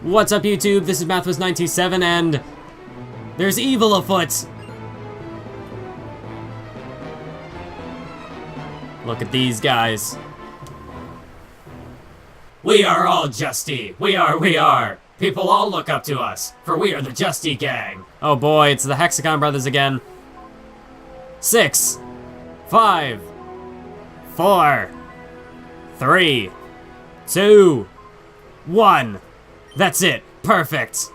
What's up, YouTube? This is Mathwas97, and there's evil afoot. Look at these guys. We are all Justy. We are. People all look up to us, for we are the Justy gang. Oh boy, it's the Hexagon brothers again. 6, 5, 4, 3, 2, 1. That's it. Perfect.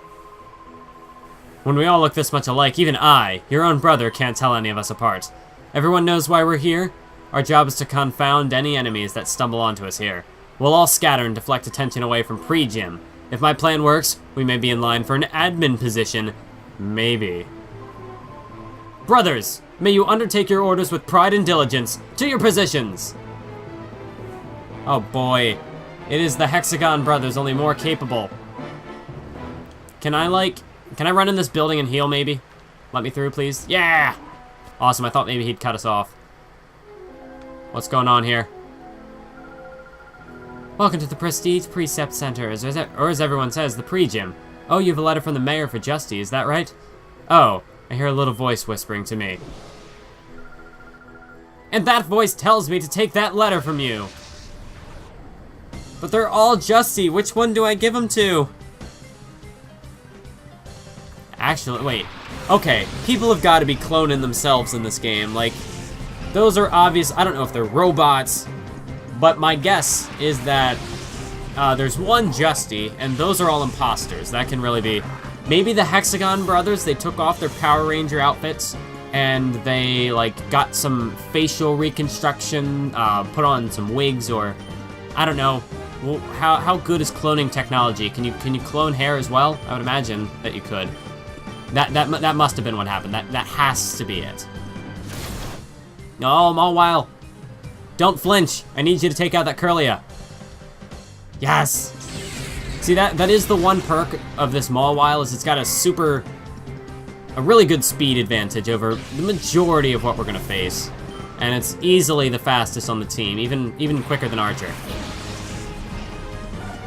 When we all look this much alike, even I, your own brother, can't tell any of us apart. Everyone knows why we're here. Our job is to confound any enemies that stumble onto us here. We'll all scatter and deflect attention away from pre-gym. If my plan works, we may be in line for an admin position. Maybe. Brothers, may you undertake your orders with pride and diligence. To your positions! Oh boy. It is the Hexagon brothers, only more capable. Can I run in this building and heal, maybe? Let me through, please. Yeah! Awesome, I thought maybe he'd cut us off. What's going on here? Welcome to the Prestige Precept Center, or as everyone says, the pre-gym. Oh, you have a letter from the mayor for Justy, is that right? Oh, I hear a little voice whispering to me. And that voice tells me to take that letter from you. But they're all Justy, which one do I give them to? Actually, wait. Okay, people have got to be cloning themselves in this game. Like, those are obvious. I don't know if they're robots, but my guess is that there's one Justy, and those are all imposters. That can really be. Maybe the Hexagon brothers, they took off their Power Ranger outfits, and they, like, got some facial reconstruction, put on some wigs, or, I don't know. Well, how good is cloning technology? Can you clone hair as well? I would imagine that you could. That must have been what happened. That has to be it. No, Mawile. Don't flinch. I need you to take out that Curlia. Yes. See, that is the one perk of this Mawile, is it's got a really good speed advantage over the majority of what we're gonna face. And it's easily the fastest on the team, even quicker than Archer.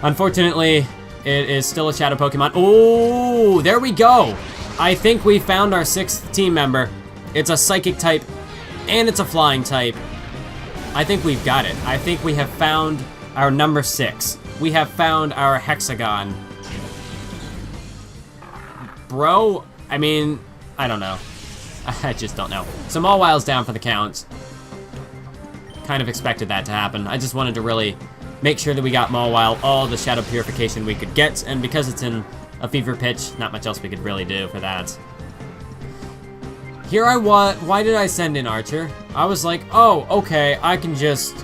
Unfortunately, it is still a Shadow Pokemon. Oh, there we go. I think we found our 6th team member. It's a Psychic type, and it's a Flying type. I think we've got it. I think we have found our number 6. We have found our Hexagon. Bro, I mean, I don't know. I just don't know. So Mawile's down for the count. Kind of expected that to happen. I just wanted to really make sure that we got Mawile all the Shadow Purification we could get, and because it's in a fever pitch, not much else we could really do for that. Here I was. Why did I send in Archer? I was like, oh, okay, I can just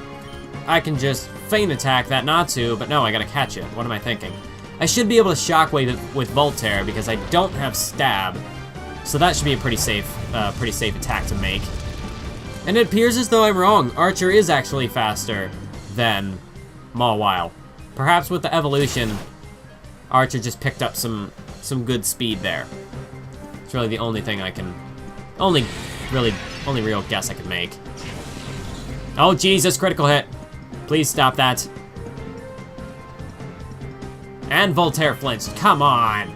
feint attack that Natsu, but no, I gotta catch it. What am I thinking? I should be able to Shockwave it with Voltaire because I don't have Stab, so that should be a pretty safe attack to make. And it appears as though I'm wrong. Archer is actually faster than Mawile. Perhaps with the evolution, Archer just picked up some good speed there. It's really the only thing I can, only real guess I could make. Oh Jesus, critical hit. Please stop that. And Voltaire flinched. Come on.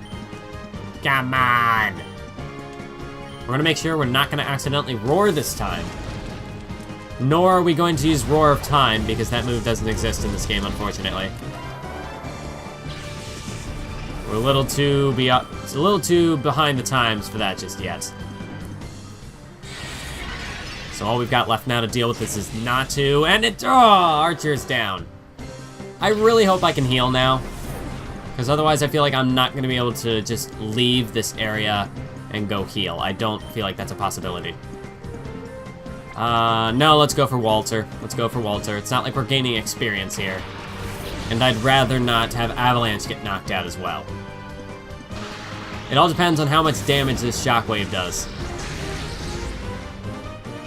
Come on. We're gonna make sure we're not gonna accidentally roar this time. Nor are we going to use Roar of Time, because that move doesn't exist in this game, unfortunately. We're a little too behind the times for that just yet. So all we've got left now to deal with this is Natu, and Archer's down. I really hope I can heal now, because otherwise I feel like I'm not going to be able to just leave this area and go heal. I don't feel like that's a possibility. No, let's go for Walter. Let's go for Walter. It's not like we're gaining experience here. And I'd rather not have Avalanche get knocked out as well. It all depends on how much damage this Shockwave does.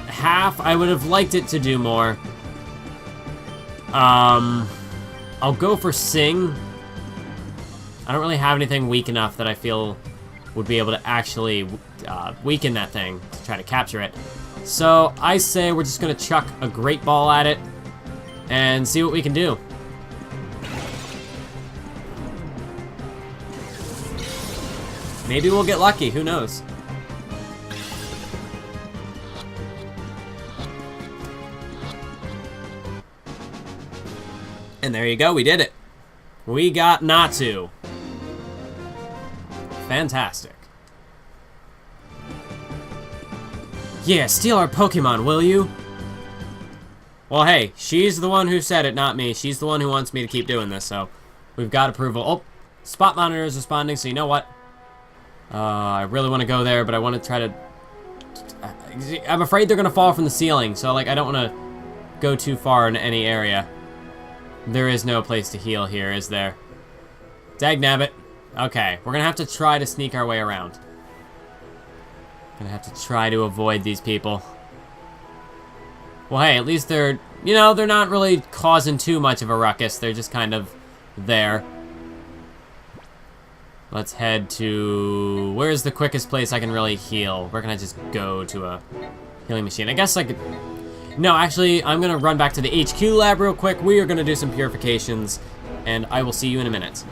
Half, I would have liked it to do more. I'll go for Sing. I don't really have anything weak enough that I feel would be able to actually weaken that thing to try to capture it. So I say we're just gonna chuck a Great Ball at it and see what we can do. Maybe we'll get lucky, who knows? And there you go, we did it. We got Natu. Fantastic. Yeah, steal our Pokemon, will you? Well, hey, she's the one who said it, not me. She's the one who wants me to keep doing this, so we've got approval. Oh, spot monitor is responding, so you know what? I really want to go there, but I want to try to... I'm afraid they're going to fall from the ceiling, so, like, I don't want to go too far in any area. There is no place to heal here, is there? Dagnabbit. Okay, we're going to have to try to sneak our way around. Gonna have to try to avoid these people. Well, hey, at least they're, you know, they're not really causing too much of a ruckus. They're just kind of there. Let's head to... Where's the quickest place I can really heal? Where can I just go to a healing machine? I guess I could... No, actually, I'm gonna run back to the HQ lab real quick. We are gonna do some purifications, and I will see you in a minute.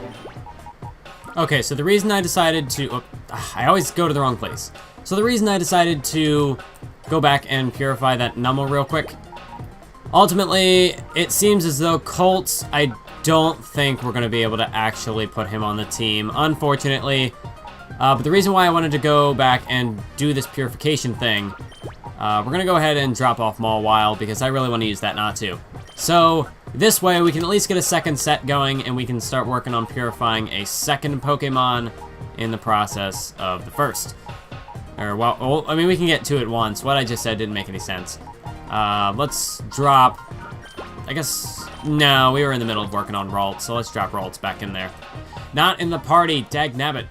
Okay, so the reason I decided to... Oh, I always go to the wrong place. So the reason I decided to go back and purify that Numel real quick, ultimately, it seems as though Colt, I don't think we're going to be able to actually put him on the team, unfortunately. But the reason why I wanted to go back and do this purification thing, we're going to go ahead and drop off Mawile because I really want to use that Natu. So this way, we can at least get a second set going, and we can start working on purifying a second Pokemon in the process of the first. Or, well, I mean, we can get two at once. What I just said didn't make any sense. Let's drop... I guess... No, we were in the middle of working on Ralts, so let's drop Ralts back in there. Not in the party, dagnabbit.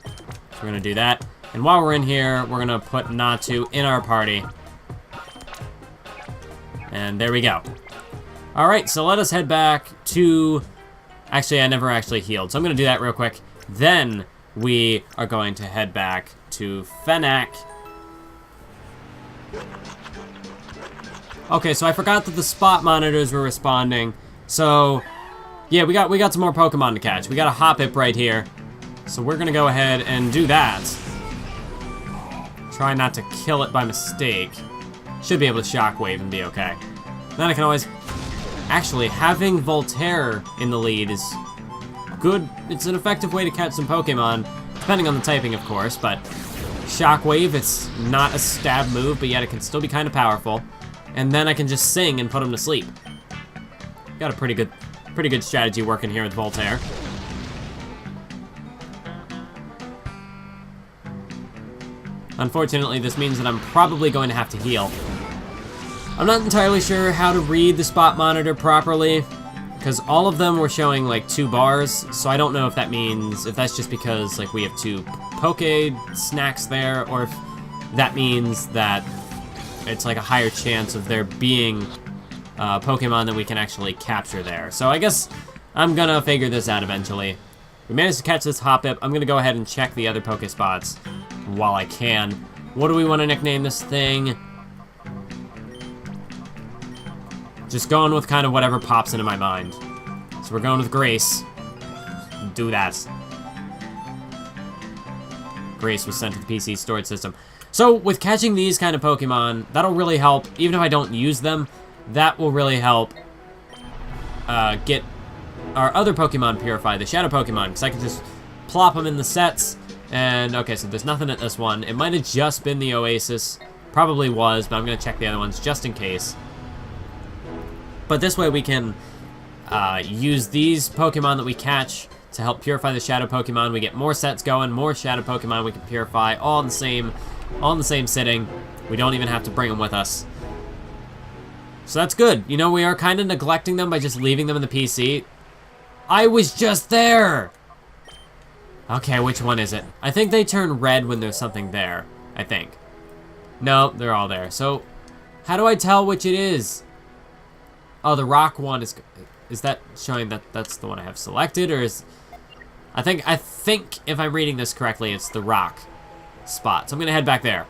So we're gonna do that. And while we're in here, we're gonna put Natu in our party. And there we go. Alright, so let us head back to... Actually, I never actually healed, so I'm gonna do that real quick. Then we are going to head back to Phenac. Okay, so I forgot that the spot monitors were responding. So, yeah, we got some more Pokemon to catch. We got a Hoppip right here. So we're gonna go ahead and do that. Try not to kill it by mistake. Should be able to Shockwave and be okay. Then I can always... Actually, having Voltaire in the lead is good. It's an effective way to catch some Pokemon. Depending on the typing, of course, but Shockwave, it's not a stab move, but yet it can still be kind of powerful. And then I can just sing and put him to sleep. Got a pretty good strategy working here with Voltaire. Unfortunately, this means that I'm probably going to have to heal. I'm not entirely sure how to read the spot monitor properly, because all of them were showing like 2 bars, so I don't know if that means, if that's just because like we have 2 Poke snacks there, or if that means that it's like a higher chance of there being Pokemon that we can actually capture there. So I guess I'm gonna figure this out eventually. We managed to catch this Hoppip. I'm gonna go ahead and check the other Pokespots while I can. What do we want to nickname this thing? Just going with kind of whatever pops into my mind. So we're going with Grace. Do that. Grace was sent to the PC storage system. So with catching these kind of Pokemon, that'll really help. Even if I don't use them, that will really help get our other Pokemon purified, the Shadow Pokemon, because I can just plop them in the sets. And okay, so there's nothing at this one. It might have just been the Oasis. Probably was, but I'm going to check the other ones just in case. But this way we can use these Pokemon that we catch to help purify the Shadow Pokemon. We get more sets going, more Shadow Pokemon we can purify, all in the same sitting. We don't even have to bring them with us. So that's good. You know, we are kind of neglecting them by just leaving them in the PC. I was just there! Okay, which one is it? I think they turn red when there's something there. I think. No, they're all there. So, how do I tell which it is? Oh, the rock one is that showing that that's the one I have selected, or is... I think if I'm reading this correctly, it's the rock spot. So I'm gonna head back there.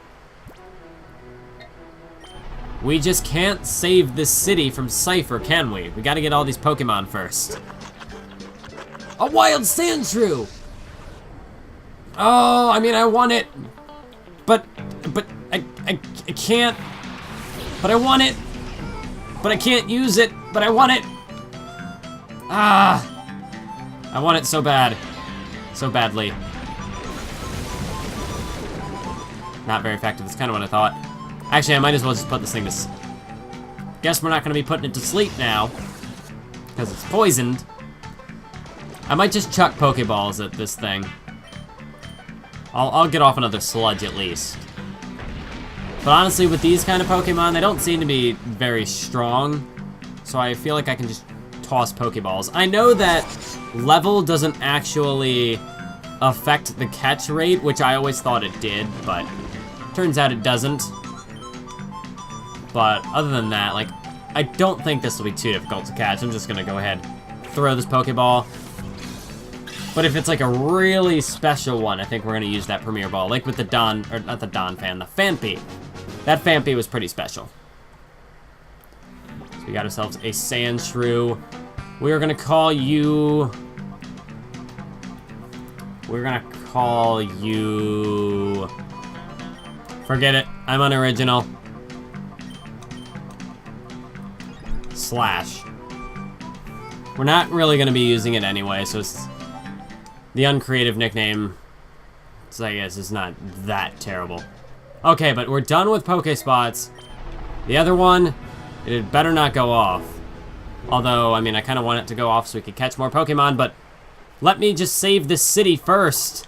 We just can't save this city from Cipher, can we? We gotta get all these Pokemon first. A wild Sandshrew! Oh, I mean, I want it. But I can't. But I want it. But I can't use it. But I want it. Ah. I want it so bad. So badly. Not very effective. That's kind of what I thought. Actually, I might as well just put this thing to... Guess we're not going to be putting it to sleep now. Because it's poisoned. I might just chuck Pokeballs at this thing. I'll get off another sludge at least. But honestly, with these kind of Pokemon, they don't seem to be very strong. So I feel like I can just toss Pokeballs. I know that level doesn't actually affect the catch rate, which I always thought it did, but turns out it doesn't. But other than that, like, I don't think this will be too difficult to catch. I'm just gonna go ahead, throw this Pokeball. But if it's like a really special one, I think we're gonna use that Premier Ball, like with the Don, or not the Don Fan, the Phanpy. That Phanpy was pretty special. So we got ourselves a Sandshrew. We're gonna call you... We're gonna call you... Forget it, I'm unoriginal. Slash. We're not really gonna be using it anyway, so it's... The uncreative nickname, so I guess it's not that terrible. Okay, but we're done with Pokespots. The other one, it had better not go off. Although, I mean, I kind of want it to go off so we can catch more Pokemon, but let me just save this city first.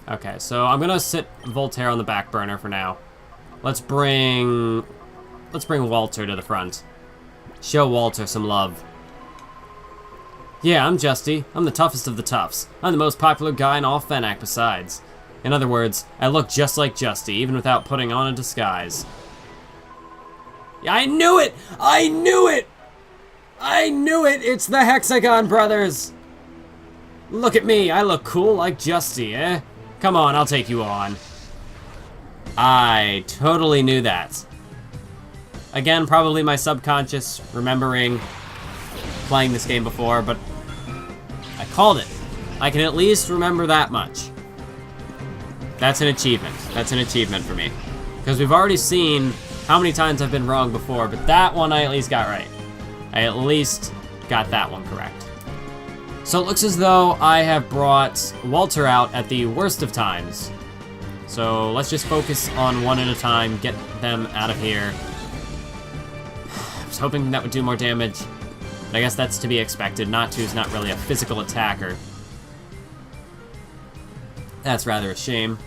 Okay, so I'm gonna sit Voltaire on the back burner for now. Let's bring Walter to the front. Show Walter some love. Yeah, I'm Justy. I'm the toughest of the toughs. I'm the most popular guy in all Phenac besides. In other words, I look just like Justy, even without putting on a disguise. Yeah, I knew it! I knew it! I knew it! It's the Hexagon Brothers! Look at me, I look cool like Justy, eh? Come on, I'll take you on. I totally knew that. Again, probably my subconscious remembering playing this game before, but I called it. I can at least remember that much. That's an achievement. That's an achievement for me. Because we've already seen how many times I've been wrong before, but that one I at least got right. I at least got that one correct. So it looks as though I have brought Walter out at the worst of times. So let's just focus on one at a time, get them out of here. I was hoping that would do more damage. I guess that's to be expected. Natu's not really a physical attacker. That's rather a shame.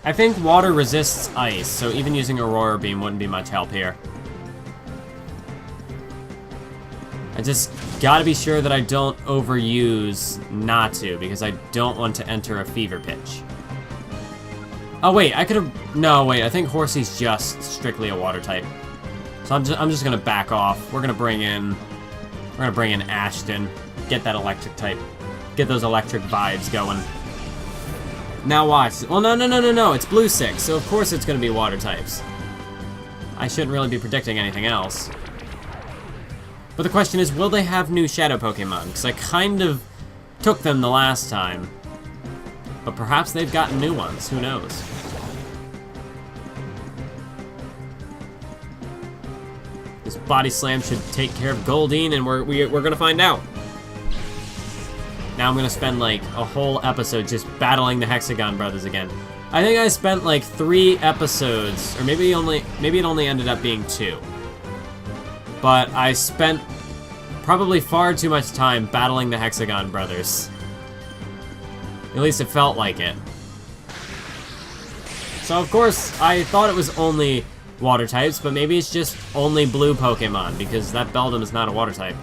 I think water resists ice, so even using Aurora Beam wouldn't be much help here. I just gotta be sure that I don't overuse Natu, because I don't want to enter a fever pitch. Oh wait, I could have... No, wait, I think Horsey's just strictly a water type. So I'm just gonna back off. We're gonna bring in Ashton, get that electric type, get those electric vibes going. Now watch. Well, no, it's Blue 6, so of course it's gonna be water types. I shouldn't really be predicting anything else. But the question is, will they have new Shadow Pokemon? Because I kind of took them the last time. But perhaps they've gotten new ones, who knows? This Body Slam should take care of Goldeen, and we're gonna find out. Now I'm gonna spend like a whole episode just battling the Hexagon Brothers again. I think I spent like 3 episodes, or maybe it only ended up being 2. But I spent probably far too much time battling the Hexagon Brothers. At least it felt like it. So of course, I thought it was only water types, but maybe it's just only blue Pokemon, because that Beldum is not a water type.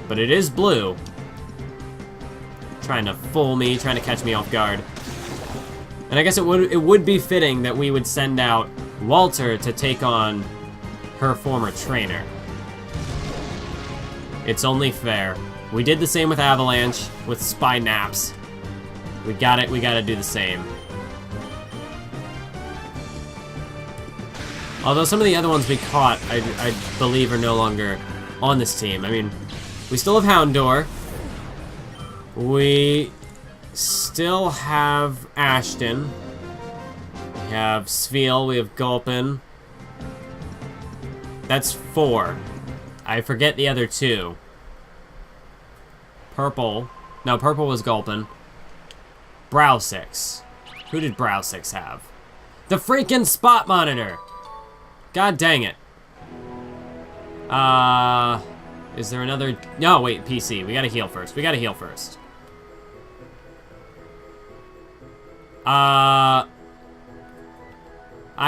But it is blue. Trying to fool me, trying to catch me off guard. And I guess it would be fitting that we would send out Walter to take on her former trainer. It's only fair. We did the same with Avalanche, with Spy Naps. We gotta do the same. Although some of the other ones we caught, I believe, are no longer on this team. I mean, we still have Houndour. We still have Ashton. We have Sveal, we have Gulpin. That's 4. I forget the other 2. Purple. No, purple was Gulpin. Browsix. Who did Browsix have? The freaking spot monitor! God dang it. Is there another... No, wait, PC. We gotta heal first. We gotta heal first. I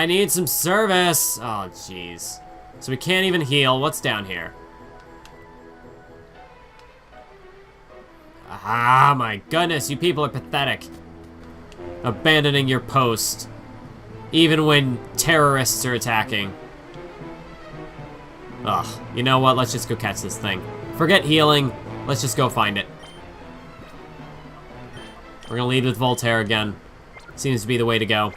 need some service. Oh, jeez. So we can't even heal. What's down here? Ah, my goodness. You people are pathetic. Abandoning your post. Even when terrorists are attacking. Ugh. You know what? Let's just go catch this thing. Forget healing. Let's just go find it. We're gonna lead with Voltaire again. Seems to be the way to go.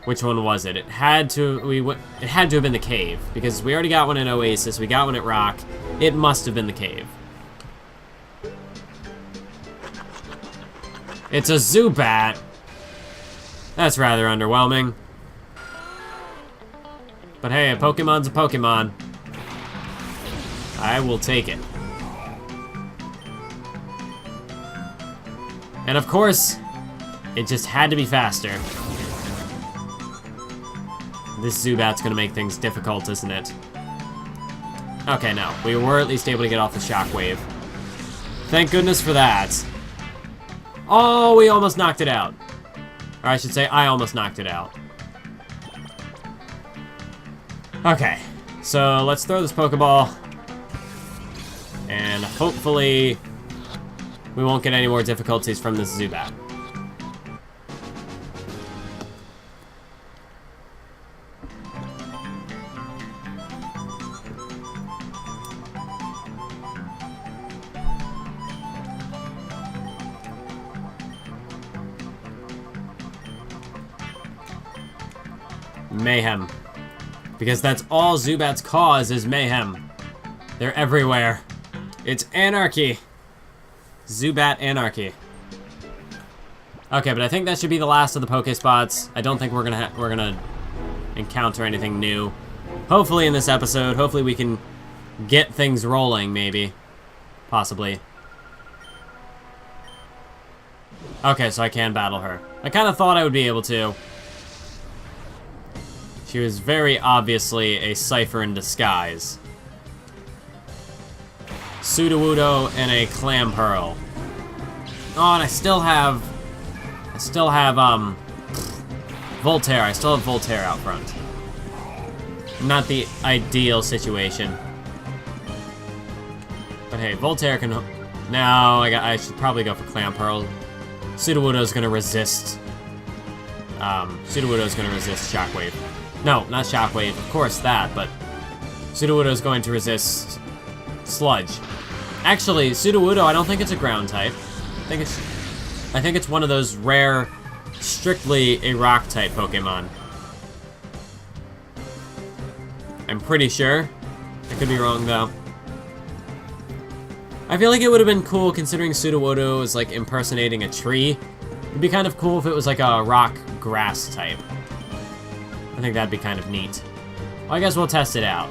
Which one was it? It had to have been the cave, because we already got one in Oasis, we got one at Rock. It must have been the cave. It's a Zubat. That's rather underwhelming. But hey, a Pokemon's a Pokemon. I will take it. And of course, it just had to be faster. This Zubat's gonna make things difficult, isn't it? Okay, no. We were at least able to get off the Shockwave. Thank goodness for that. Oh, we almost knocked it out. Or I should say, I almost knocked it out. Okay. So, let's throw this Pokeball. And hopefully, we won't get any more difficulties from this Zubat. Mayhem. Because that's all Zubats cause is mayhem. They're everywhere. It's anarchy. Zubat anarchy. Okay, but I think that should be the last of the Pokespots. I don't think we're gonna encounter anything new. Hopefully in this episode, hopefully we can get things rolling, maybe. Possibly. Okay, so I can battle her. I kind of thought I would be able to. She was very obviously a Cipher in disguise. Sudowoodo and a Clamperl. Oh, and I still have Voltaire. I still have Voltaire out front. Not the ideal situation. But hey, Voltaire can... No, I should probably go for Clamperl. Sudowoodo's gonna resist... Sudowoodo's gonna resist Shockwave. No, not Shockwave, of course that, but... Sudowoodo's going to resist... Sludge. Actually, Sudowoodo, I don't think it's a ground type. I think it's one of those rare, strictly a rock type Pokemon. I'm pretty sure. I could be wrong though. I feel like it would have been cool considering Sudowoodo is like impersonating a tree. It'd be kind of cool if it was like a rock grass type. I think that'd be kind of neat. Well, I guess we'll test it out.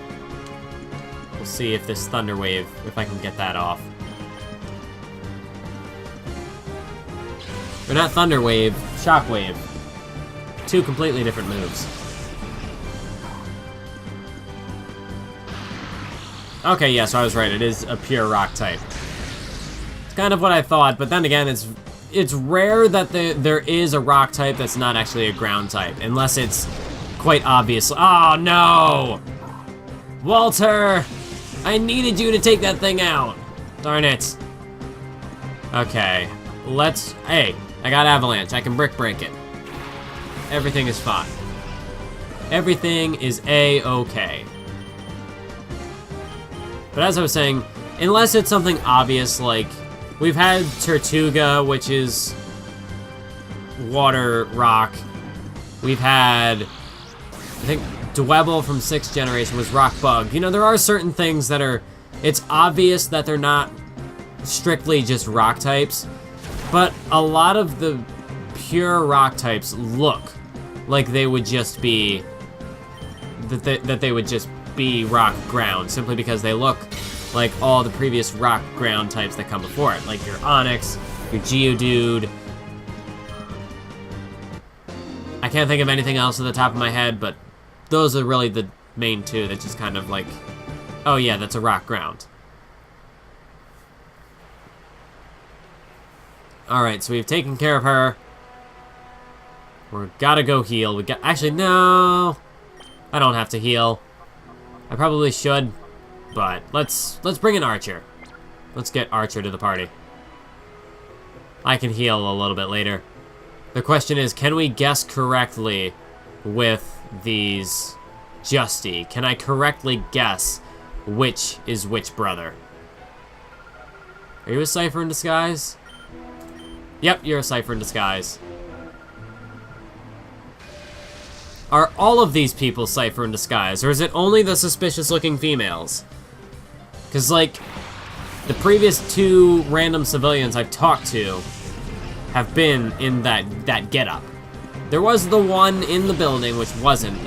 We'll see if this Thunder Wave, if I can get that off. Or not Thunder Wave, Shock Wave. Two completely different moves. Okay, yeah, so I was right. It is a pure rock type. It's kind of what I thought, but then again, it's rare that there is a rock type that's not actually a ground type, unless it's quite obvious. Oh, no! Walter! I needed you to take that thing out. Darn it. Okay, hey, I got Avalanche. I can Brick Break it. Everything is fine. Everything is A-okay. But as I was saying, unless it's something obvious, like, we've had Tortuga, which is water rock. We've had, I think, Dwebble from 6th generation was rock bug. You know, there are certain things that are It's obvious that they're not strictly just rock types, but a lot of the pure rock types look like they would just be that they would just be rock ground, simply because they look like all the previous rock ground types that come before it, like your Onyx, your Geodude. I can't think of anything else at the top of my head, but those are really the main two that just kind of like, oh yeah, that's a rock ground. Alright, so we've taken care of her. We're gotta go heal. Actually, no. I don't have to heal. I probably should, but let's bring in Archer. Let's get Archer to the party. I can heal a little bit later. The question is, can we guess correctly with these Justy? Can I correctly guess which is which brother? Are you a Cipher in disguise? Yep, you're a Cipher in disguise. Are all of these people Cipher in disguise, or is it only the suspicious-looking females? Because, like, the previous two random civilians I've talked to have been in that getup. There was the one in the building which wasn't.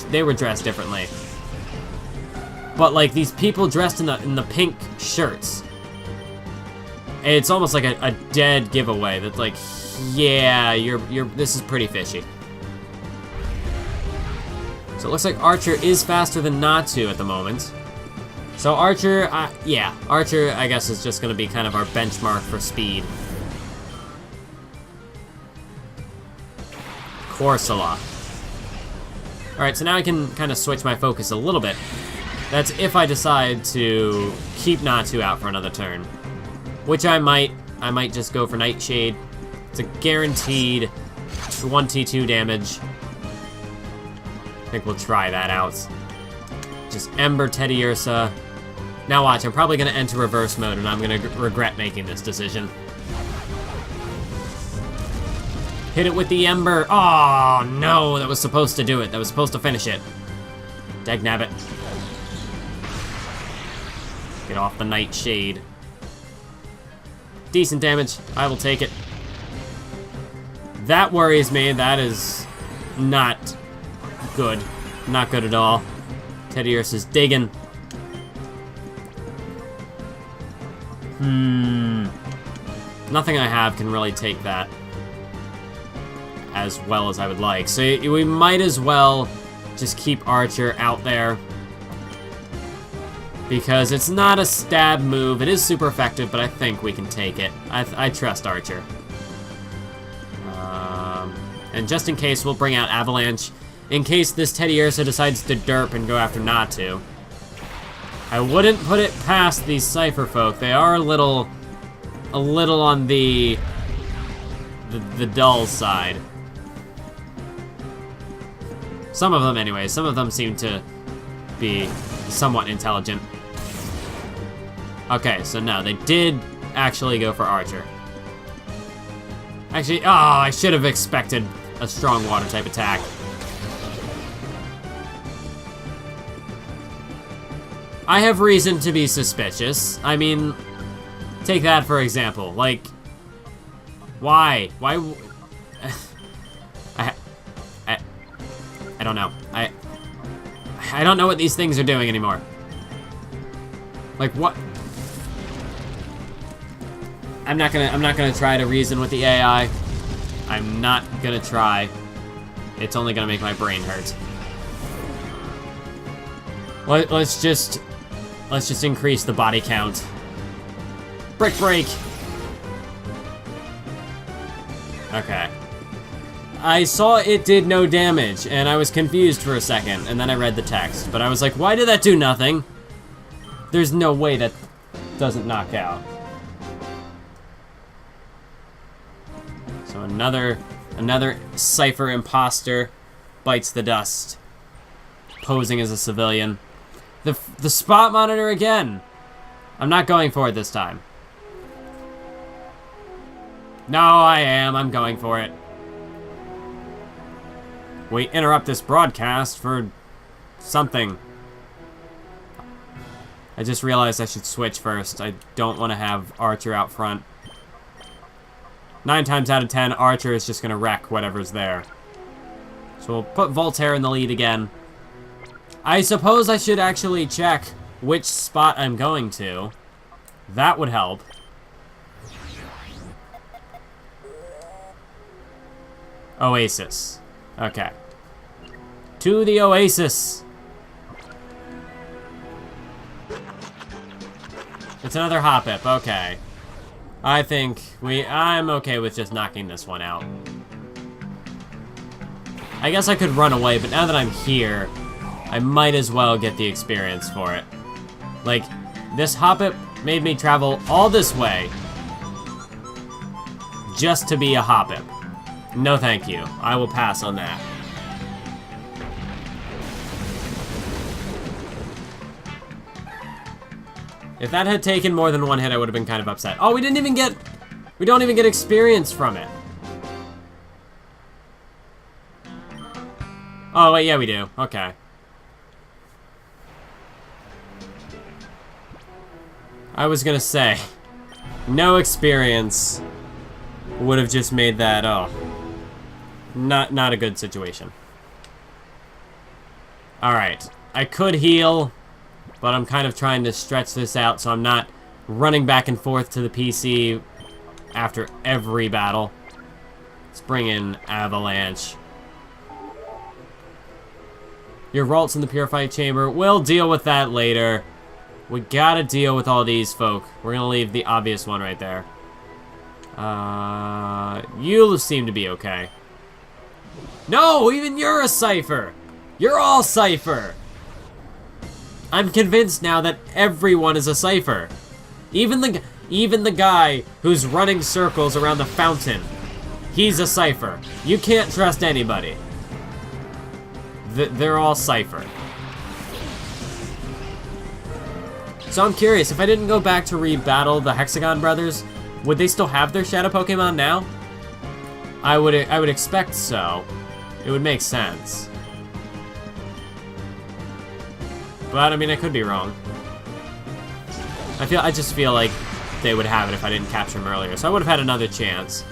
They were dressed differently. But, like, these people dressed in the pink shirts, it's almost like a dead giveaway that's like, yeah, this is pretty fishy. So it looks like Archer is faster than Natu at the moment. So Archer, yeah, Archer, I guess, is just going to be kind of our benchmark for speed. Corsola. Alright, so now I can kind of switch my focus a little bit. That's if I decide to keep Natu out for another turn. Which I might just go for Nightshade. It's a guaranteed 22 damage. I think we'll try that out. Just Ember Teddiursa. Now watch, I'm probably going to enter reverse mode, and I'm going to regret making this decision. Hit it with the Ember. Oh, no, that was supposed to do it. That was supposed to finish it. Dagnabbit. Get off the Nightshade. Decent damage. I will take it. That worries me. That is not good. Not good at all. Teddiursa's digging. Nothing I have can really take that as well as I would like. So we might as well just keep Archer out there, because it's not a stab move. It is super effective, but I think we can take it. I trust Archer. And just in case, we'll bring out Avalanche, in case this Teddiursa decides to derp and go after Natu. I wouldn't put it past these Cipher folk. They are a little on the dull side. Some of them, anyway. Some of them seem to be somewhat intelligent. Okay, so no, they did actually go for Archer. Actually, oh, I should have expected a strong water type attack. I have reason to be suspicious. I mean, take that for example. Like, why? Why? I don't know. I don't know what these things are doing anymore. Like, what? I'm not gonna try to reason with the AI. I'm not gonna try. It's only gonna make my brain hurt. Let's just increase the body count. Brick break. Okay. I saw it did no damage, and I was confused for a second, and then I read the text. But I was like, why did that do nothing? There's no way that doesn't knock out. So another Cipher imposter bites the dust, posing as a civilian. The spot monitor again. I'm not going for it this time. No, I am. I'm going for it. We interrupt this broadcast for something. I just realized I should switch first. I don't want to have Archer out front. 9 times out of 10, Archer is just going to wreck whatever's there. So we'll put Voltaire in the lead again. I suppose I should actually check which spot I'm going to. That would help. Oasis. Okay. To the Oasis. It's another Hoppip. Okay. I think I'm okay with just knocking this one out. I guess I could run away, but now that I'm here, I might as well get the experience for it. Like, this Hoppip made me travel all this way just to be a Hoppip. No thank you. I will pass on that. If that had taken more than one hit, I would have been kind of upset. Oh, we don't even get experience from it. Oh, wait, yeah, we do. Okay. I was gonna say, no experience would have just made that, oh, not a good situation. Alright, I could heal, but I'm kind of trying to stretch this out so I'm not running back and forth to the PC after every battle. Let's bring in Avalanche. Your Ralts in the Purified Chamber. We'll deal with that later. We gotta deal with all these folk. We're gonna leave the obvious one right there. You seem to be okay. No, even you're a Cipher! You're all Cipher! I'm convinced now that everyone is a Cipher. Even the guy who's running circles around the fountain. He's a Cipher. You can't trust anybody. They're all Cipher. So I'm curious, if I didn't go back to rebattle the Hexagon brothers, would they still have their Shadow Pokemon now? I would expect so. It would make sense. But I mean, I could be wrong. I just feel like they would have it if I didn't capture them earlier. So I would have had another chance.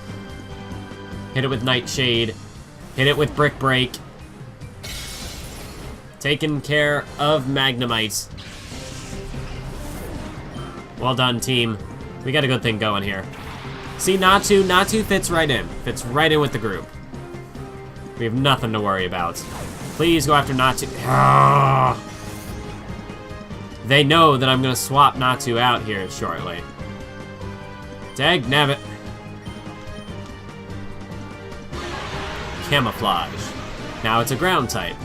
Hit it with Nightshade. Hit it with Brick Break. Taking care of Magnemite. Well done, team. We got a good thing going here. See, Natu fits right in. Fits right in with the group. We have nothing to worry about. Please go after Natu. Ah! They know that I'm going to swap Natu out here shortly. Dagnabbit. Camouflage. Now it's a ground type.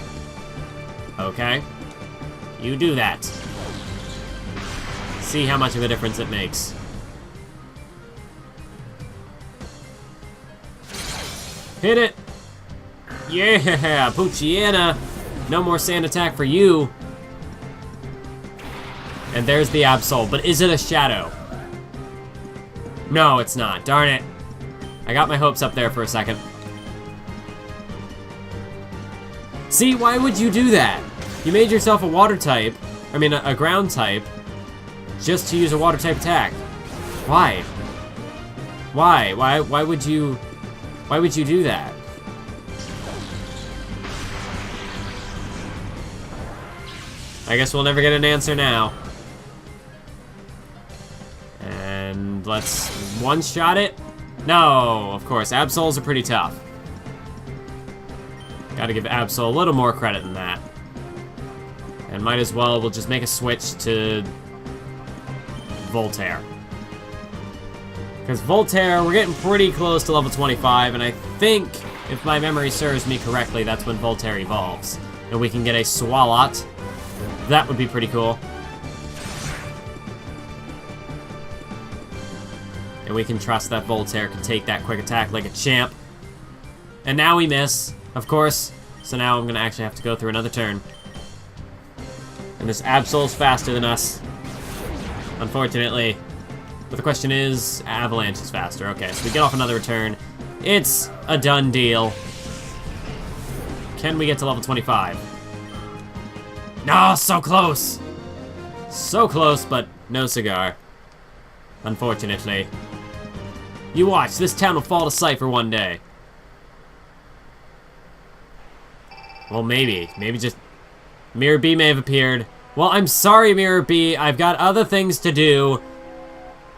Okay. You do that. See how much of a difference it makes. Hit it! Yeah! Poochyena! No more sand attack for you. And there's the Absol, but is it a Shadow? No, it's not. Darn it. I got my hopes up there for a second. See, why would you do that? You made yourself a water type, I mean a ground type, just to use a water type attack. Why? Why would you do that? I guess we'll never get an answer now. And let's one-shot it. No, of course, Absols are pretty tough. Gotta give Absol a little more credit than that. And might as well, we'll just make a switch to Voltaire. Because Voltaire, we're getting pretty close to level 25, and I think, if my memory serves me correctly, that's when Voltaire evolves. And we can get a Swalot. That would be pretty cool. And we can trust that Voltaire can take that quick attack like a champ. And now we miss, of course. So now I'm going to actually have to go through another turn. And this Absol's faster than us, unfortunately. But the question is, Avalanche is faster. Okay, so we get off another return. It's a done deal. Can we get to level 25? No, so close! So close, but no cigar. Unfortunately. You watch, this town will fall to Cipher one day. Well, maybe. Maybe just... Mirror B may have appeared. Well, I'm sorry, Mirror B. I've got other things to do.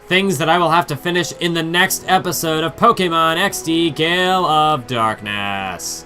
Things that I will have to finish in the next episode of Pokémon XD Gale of Darkness.